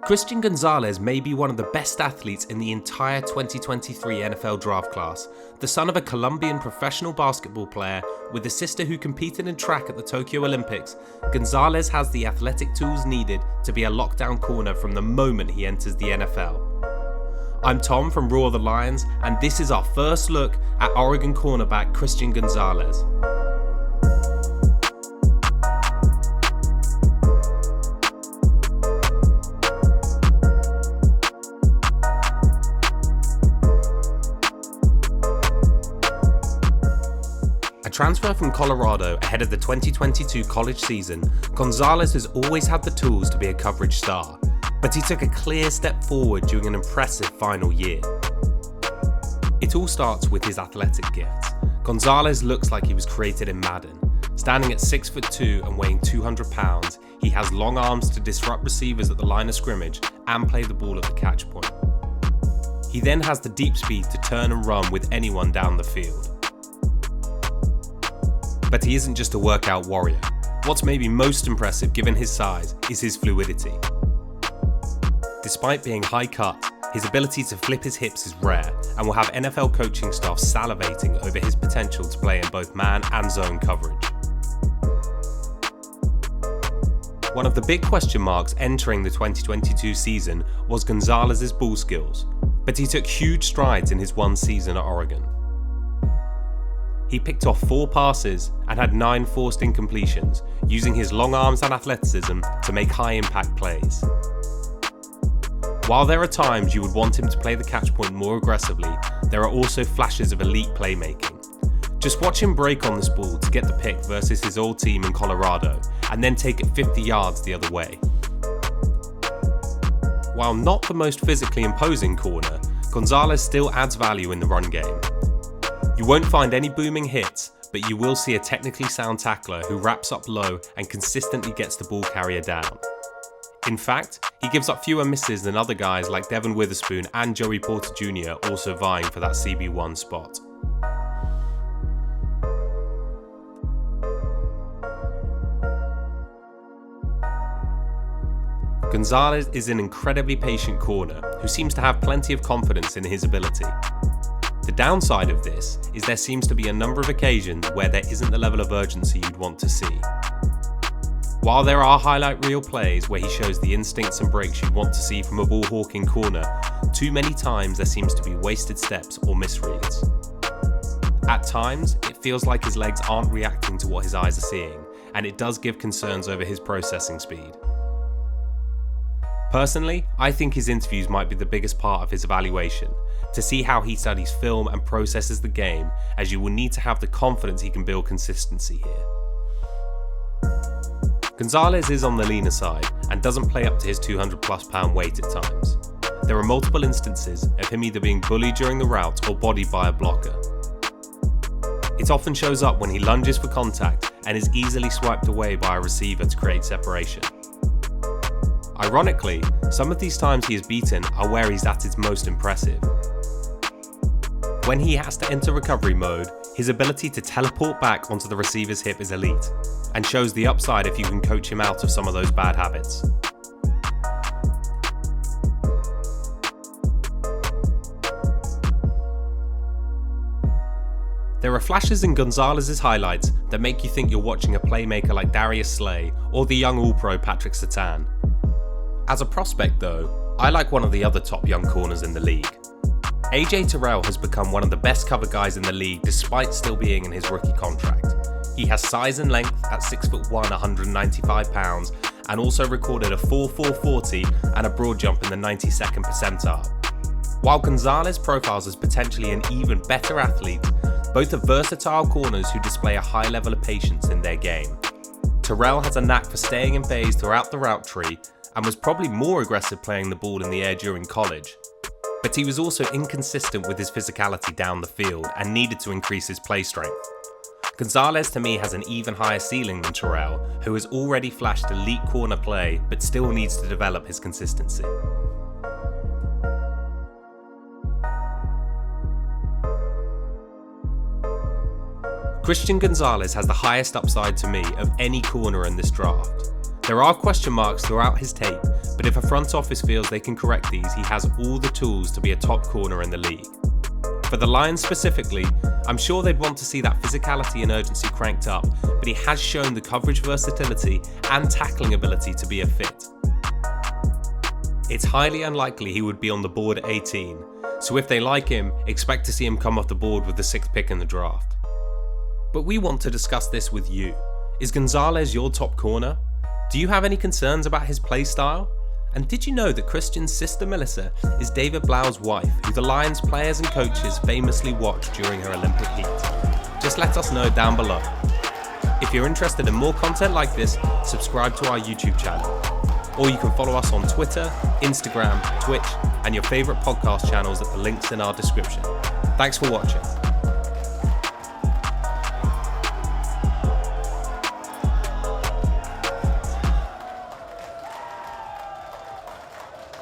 Christian Gonzalez may be one of the best athletes in the entire 2023 NFL draft class. The son of a Colombian professional basketball player with a sister who competed in track at the Tokyo Olympics, Gonzalez has the athletic tools needed to be a lockdown corner from the moment he enters the NFL. I'm Tom from ROTL Lions, and this is our first look at Oregon cornerback Christian Gonzalez. A transfer from Colorado ahead of the 2022 college season, Gonzalez has always had the tools to be a coverage star, but he took a clear step forward during an impressive final year. It all starts with his athletic gifts. Gonzalez looks like he was created in Madden. Standing at 6'2" and weighing 200 pounds, he has long arms to disrupt receivers at the line of scrimmage and play the ball at the catch point. He then has the deep speed to turn and run with anyone down the field. But he isn't just a workout warrior. What's maybe most impressive given his size is his fluidity. Despite being high cut, his ability to flip his hips is rare and will have NFL coaching staff salivating over his potential to play in both man and zone coverage. One of the big question marks entering the 2022 season was Gonzalez's ball skills, but he took huge strides in his one season at Oregon. He picked off 4 passes and had 9 forced incompletions, using his long arms and athleticism to make high-impact plays. While there are times you would want him to play the catch point more aggressively, there are also flashes of elite playmaking. Just watch him break on this ball to get the pick versus his old team in Colorado, and then take it 50 yards the other way. While not the most physically imposing corner, Gonzalez still adds value in the run game. You won't find any booming hits, but you will see a technically sound tackler who wraps up low and consistently gets the ball carrier down. In fact, he gives up fewer misses than other guys like Devin Witherspoon and Joey Porter Jr. also vying for that CB1 spot. Gonzalez is an incredibly patient corner who seems to have plenty of confidence in his ability. The downside of this is there seems to be a number of occasions where there isn't the level of urgency you'd want to see. While there are highlight reel plays where he shows the instincts and breaks you'd want to see from a ball-hawking corner, too many times there seems to be wasted steps or misreads. At times, it feels like his legs aren't reacting to what his eyes are seeing, and it does give concerns over his processing speed. Personally, I think his interviews might be the biggest part of his evaluation, to see how he studies film and processes the game, as you will need to have the confidence he can build consistency here. Gonzalez is on the leaner side and doesn't play up to his 200+ pound weight at times. There are multiple instances of him either being bullied during the route or bodied by a blocker. It often shows up when he lunges for contact and is easily swiped away by a receiver to create separation. Ironically, some of these times he is beaten are where he's at his most impressive. When he has to enter recovery mode, his ability to teleport back onto the receiver's hip is elite, and shows the upside if you can coach him out of some of those bad habits. There are flashes in Gonzalez's highlights that make you think you're watching a playmaker like Darius Slay or the young All-Pro Patrick Surtain. As a prospect though, I like one of the other top young corners in the league. AJ Terrell has become one of the best cover guys in the league despite still being in his rookie contract. He has size and length at 6'1", 195 pounds, and also recorded a 4.4 40 and a broad jump in the 92nd percentile. While Gonzalez profiles as potentially an even better athlete, both are versatile corners who display a high level of patience in their game. Terrell has a knack for staying in phase throughout the route tree, and was probably more aggressive playing the ball in the air during college. But he was also inconsistent with his physicality down the field and needed to increase his play strength. Gonzalez to me has an even higher ceiling than Terrell, who has already flashed elite corner play but still needs to develop his consistency. Christian Gonzalez has the highest upside to me of any corner in this draft. There are question marks throughout his tape, but if a front office feels they can correct these, he has all the tools to be a top corner in the league. For the Lions specifically, I'm sure they'd want to see that physicality and urgency cranked up, but he has shown the coverage versatility and tackling ability to be a fit. It's highly unlikely he would be on the board at 18, so if they like him, expect to see him come off the board with the 6th pick in the draft. But we want to discuss this with you. Is Gonzalez your top corner? Do you have any concerns about his play style? And did you know that Christian's sister Melissa is David Blau's wife, who the Lions players and coaches famously watched during her Olympic heat? Just let us know down below. If you're interested in more content like this, subscribe to our YouTube channel. Or you can follow us on Twitter, Instagram, Twitch, and your favourite podcast channels at the links in our description. Thanks for watching.